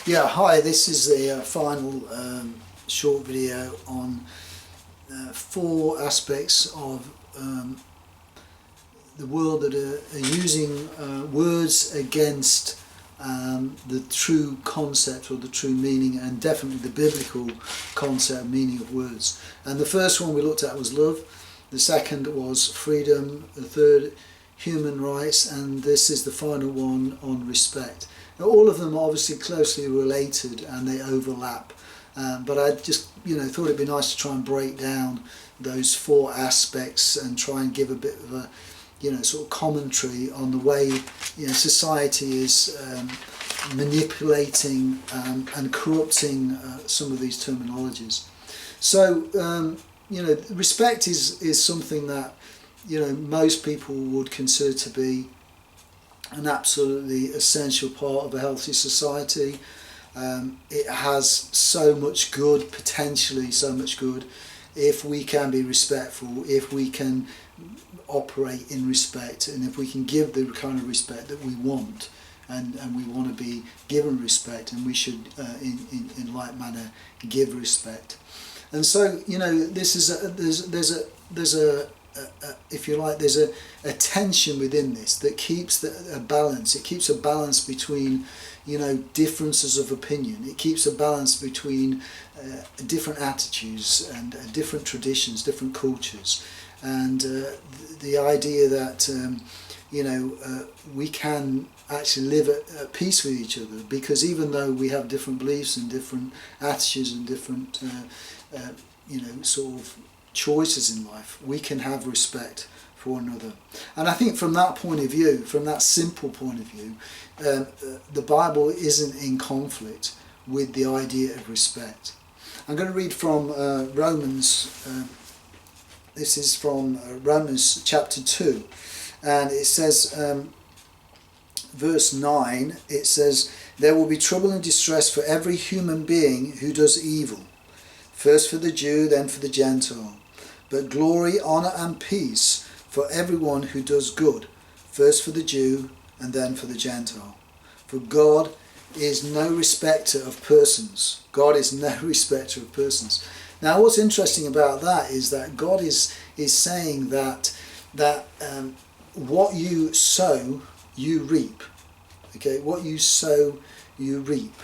Yeah, hi, this is the final short video on four aspects of the world that are using words against the true concept or the true meaning, and definitely the biblical concept meaning of words. And the first one we looked at was love, the second was freedom, the third human rights, and this is the final one on respect. Now, all of them are obviously closely related and they overlap, but I just thought it'd be nice to try and break down those four aspects and try and give a bit of a sort of commentary on the way society is manipulating and corrupting some of these terminologies. So respect is something that most people would consider to be an absolutely essential part of a healthy society. It has so much good, potentially so much good, if we can be respectful, if we can operate in respect, and if we can give the kind of respect that we want, and we want to be given respect, and we should in like manner give respect. And so this is there's a if you like, there's a tension within this that keeps a balance. It keeps a balance between differences of opinion. It keeps a balance between different attitudes and different traditions, different cultures, and the idea that we can actually live at peace with each other, because even though we have different beliefs and different attitudes and different sort of choices in life, we can have respect for one another. And I think from that point of view, from that simple point of view, the Bible isn't in conflict with the idea of respect. I'm going to read from Romans. This is from Romans chapter 2, and it says, verse 9, it says, "There will be trouble and distress for every human being who does evil, first for the Jew, then for the Gentile. But glory, honour and peace for everyone who does good, first for the Jew and then for the Gentile. For God is no respecter of persons." God is no respecter of persons. Now what's interesting about that is that God is saying that what you sow, you reap. Okay, what you sow, you reap.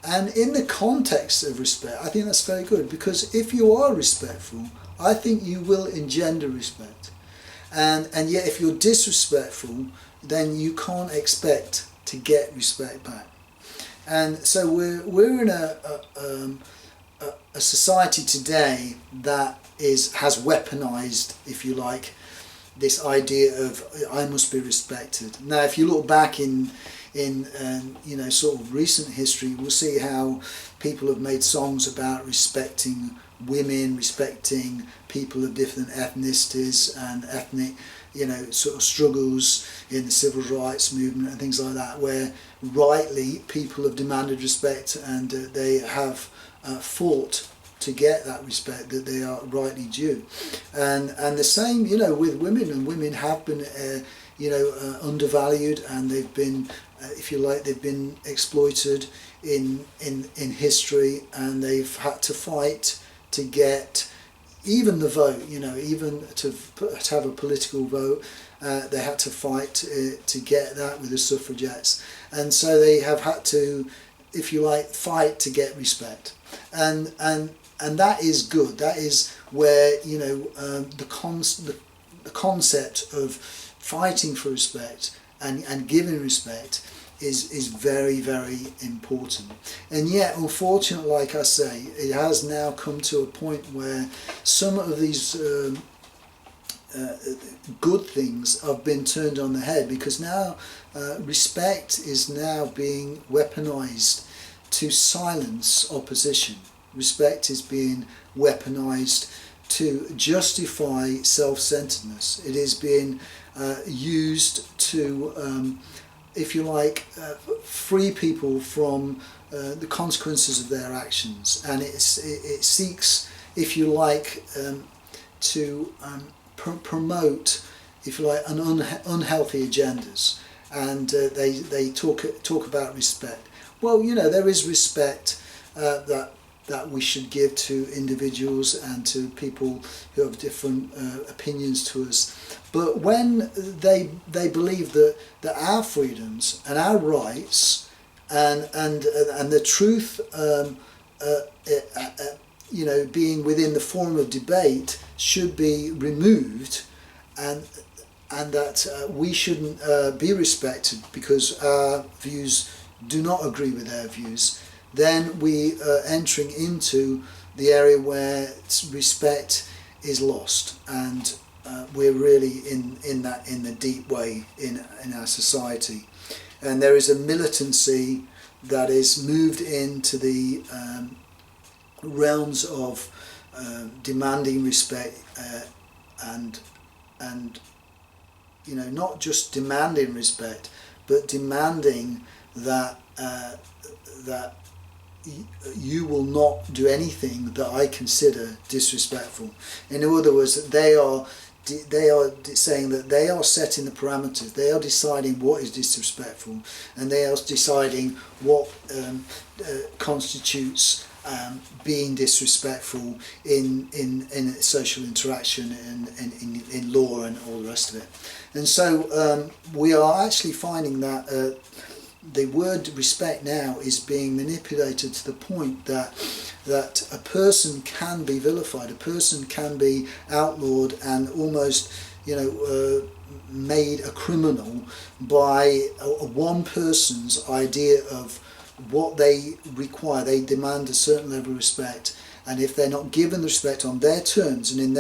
And in the context of respect, I think that's very good, because if you are respectful, I think you will engender respect. And yet if you're disrespectful, then you can't expect to get respect back. And so we're in a society today that has weaponized, if you like, this idea of I must be respected. Now if you look back in sort of recent history, we'll see how people have made songs about respecting women, respecting people of different ethnicities and ethnic sort of struggles in the civil rights movement and things like that, where rightly people have demanded respect, and they have fought to get that respect that they are rightly due. And the same with women, and women have been undervalued, and they've been if you like, they've been exploited in history, and they've had to fight to get even the vote, even to have a political vote. They had to fight to get that with the suffragettes, and so they have had to, if you like, fight to get respect, and that is good. That is where the concept of fighting for respect and giving respect is very, very important. And yet, unfortunately, like I say, it has now come to a point where some of these good things have been turned on the head, because now respect is now being weaponized to silence opposition. Respect is being weaponized to justify self-centeredness. It is being used to if you like, free people from the consequences of their actions, and it seeks, if you like, to promote, if you like, unhealthy agendas, and they talk about respect. Well, there is respect that we should give to individuals and to people who have different opinions to us. But when they believe that our freedoms and our rights and the truth, being within the forum of debate, should be removed, and that we shouldn't be respected because our views do not agree with their views, then we are entering into the area where respect is lost, and we're really in the deep way in our society, and there is a militancy that is moved into the realms of demanding respect, and not just demanding respect, but demanding that you will not do anything that I consider disrespectful. In other words, they are saying that they are setting the parameters, they are deciding what is disrespectful, and they are deciding what constitutes being disrespectful in social interaction and in law and all the rest of it. And so we are actually finding that the word respect now is being manipulated to the point that a person can be vilified, a person can be outlawed and almost made a criminal by one person's idea of what they require. They demand a certain level of respect, and if they're not given the respect on their terms and in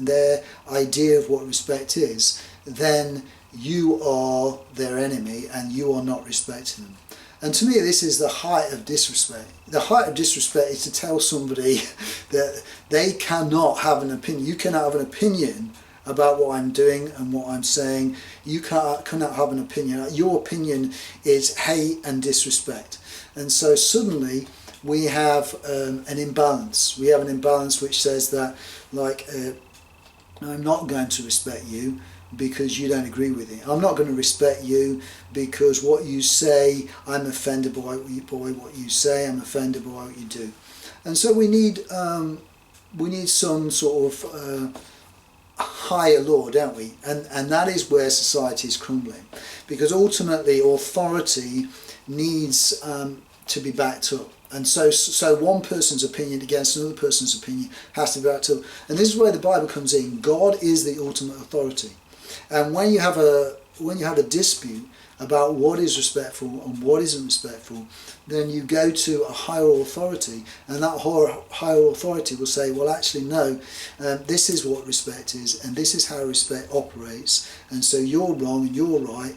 their idea of what respect is, then you are their enemy and you are not respecting them. And to me, this is the height of disrespect. The height of disrespect is to tell somebody that they cannot have an opinion. You cannot have an opinion about what I'm doing and what I'm saying. You cannot have an opinion. Your opinion is hate and disrespect. And so suddenly we have an imbalance. We have an imbalance which says that, I'm not going to respect you because you don't agree with it. I'm not going to respect you because what you say, I'm offended by what you say. I'm offended by what you do. And so we need some sort of higher law, don't we? And that is where society is crumbling, because ultimately authority needs to be backed up. And so one person's opinion against another person's opinion has to be backed up. And this is where the Bible comes in. God is the ultimate authority. And when you have a dispute about what is respectful and what isn't respectful, then you go to a higher authority, and that higher authority will say, well, actually, no, this is what respect is, and this is how respect operates, and so you're wrong and you're right,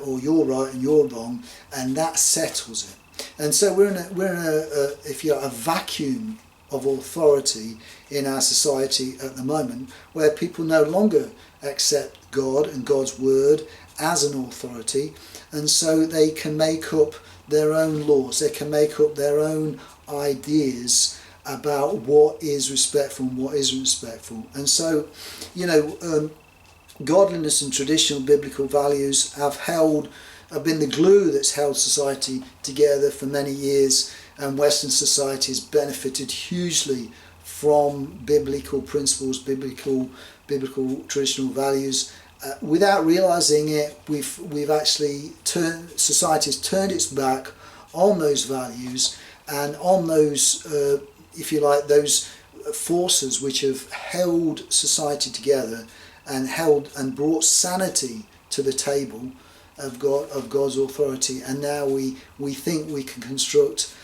or you're right and you're wrong, and that settles it. And so we're in a vacuum of authority in our society at the moment, where people no longer accept God and God's word as an authority, and so they can make up their own laws, they can make up their own ideas about what is respectful and what isn't respectful. And so, godliness and traditional biblical values have been the glue that's held society together for many years, and Western society has benefited hugely from biblical principles, biblical traditional values. Without realizing it, we've actually society's turned its back on those values and on those, if you like, those forces which have held society together and brought sanity to the table of God's authority. And now we think we can construct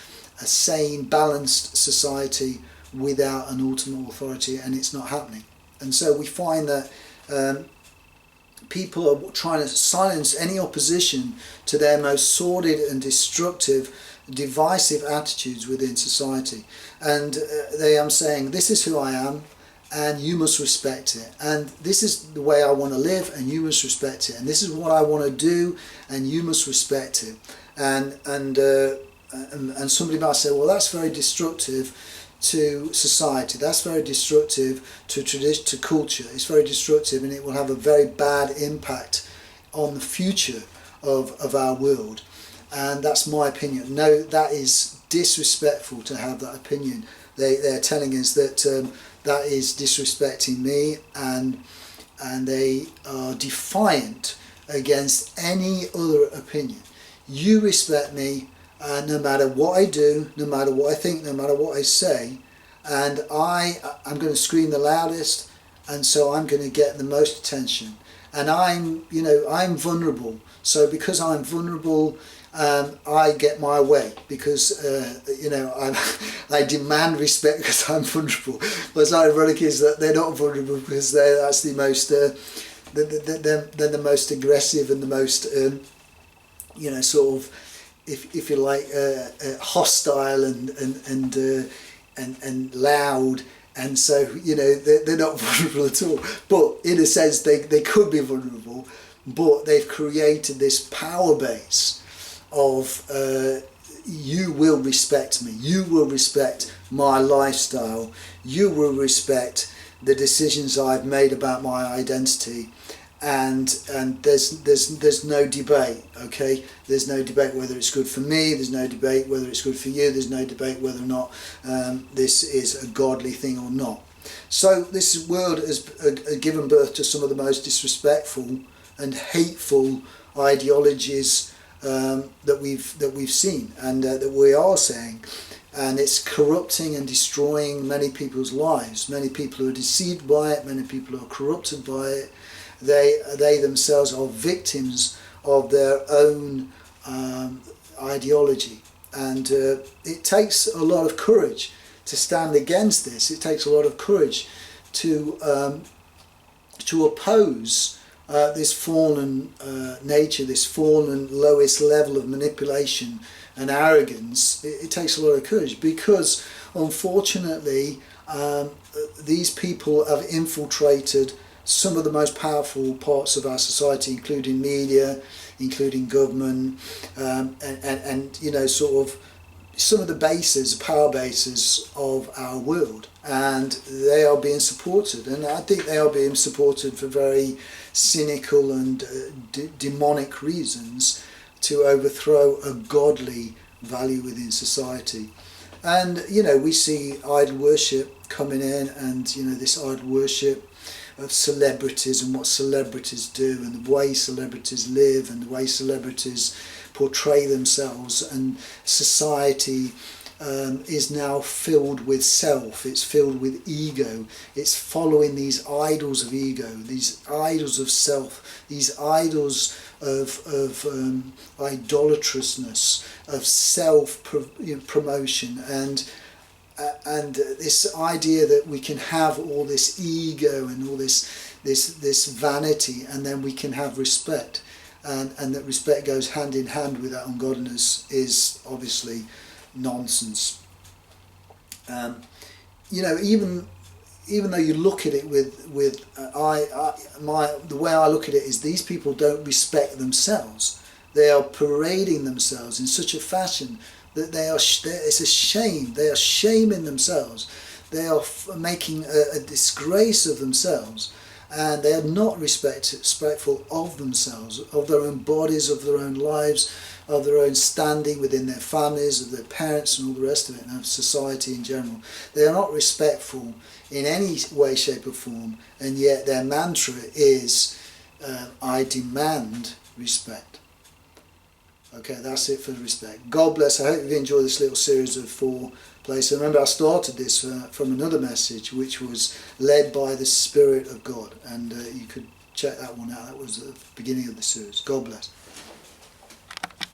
a sane, balanced society without an ultimate authority, and it's not happening. And so we find that people are trying to silence any opposition to their most sordid and destructive, divisive attitudes within society. And they are saying, this is who I am, and you must respect it. And this is the way I want to live, and you must respect it. And this is what I want to do, and you must respect it. And somebody might say, well, that's very destructive to society, that's very destructive to tradition, to culture, it's very destructive, and it will have a very bad impact on the future of our world. and that's my opinion. No, that is disrespectful to have that opinion. They're telling us that that is disrespecting me, and they are defiant against any other opinion. You respect me no matter what I do, no matter what I think, no matter what I say, and I'm going to scream the loudest, and so I'm going to get the most attention. And I'm vulnerable. So because I'm vulnerable, I get my way, because I demand respect because I'm vulnerable. What's ironic is that they're not vulnerable because that's the most they're the most aggressive and the most sort of, if you like, hostile and loud. And so, they're not vulnerable at all. But in a sense, they could be vulnerable, but they've created this power base of you will respect me, you will respect my lifestyle, you will respect the decisions I've made about my identity, and there's no debate. Okay, there's no debate whether it's good for me, there's no debate whether it's good for you, there's no debate whether or not this is a godly thing or not. So this world has given birth to some of the most disrespectful and hateful ideologies that we've seen, and that we are seeing, and it's corrupting and destroying many people's lives. Many people are deceived by it, many people are corrupted by it. They themselves are victims of their own ideology, and it takes a lot of courage to stand against this. It takes a lot of courage to oppose this fallen nature, this fallen lowest level of manipulation and arrogance. It takes a lot of courage, because unfortunately these people have infiltrated some of the most powerful parts of our society, including media, including government, and sort of some of the bases, power bases of our world, and they are being supported, and I think they are being supported for very cynical and demonic reasons, to overthrow a godly value within society. And we see idol worship coming in, and this idol worship of celebrities and what celebrities do, and the way celebrities live, and the way celebrities portray themselves, and society is now filled with self, it's filled with ego, it's following these idols of ego, these idols of self, these idols of idolatrousness, of self promotion, and this idea that we can have all this ego and all this vanity, and then we can have respect, and that respect goes hand in hand with that ungodliness, is obviously nonsense. Even though you look at it the way I look at it is, these people don't respect themselves. They are parading themselves in such a fashion that it's a shame. They are shaming themselves. They are making a disgrace of themselves, and they are not respectful of themselves, of their own bodies, of their own lives, of their own standing within their families, of their parents, and all the rest of it, and of society in general. They are not respectful in any way, shape or form, and yet their mantra is, I demand respect. Okay, that's it for respect. God bless. I hope you've enjoyed this little series of 4 places. Remember, I started this from another message, which was led by the Spirit of God, and you could check that one out. That was the beginning of the series. God bless.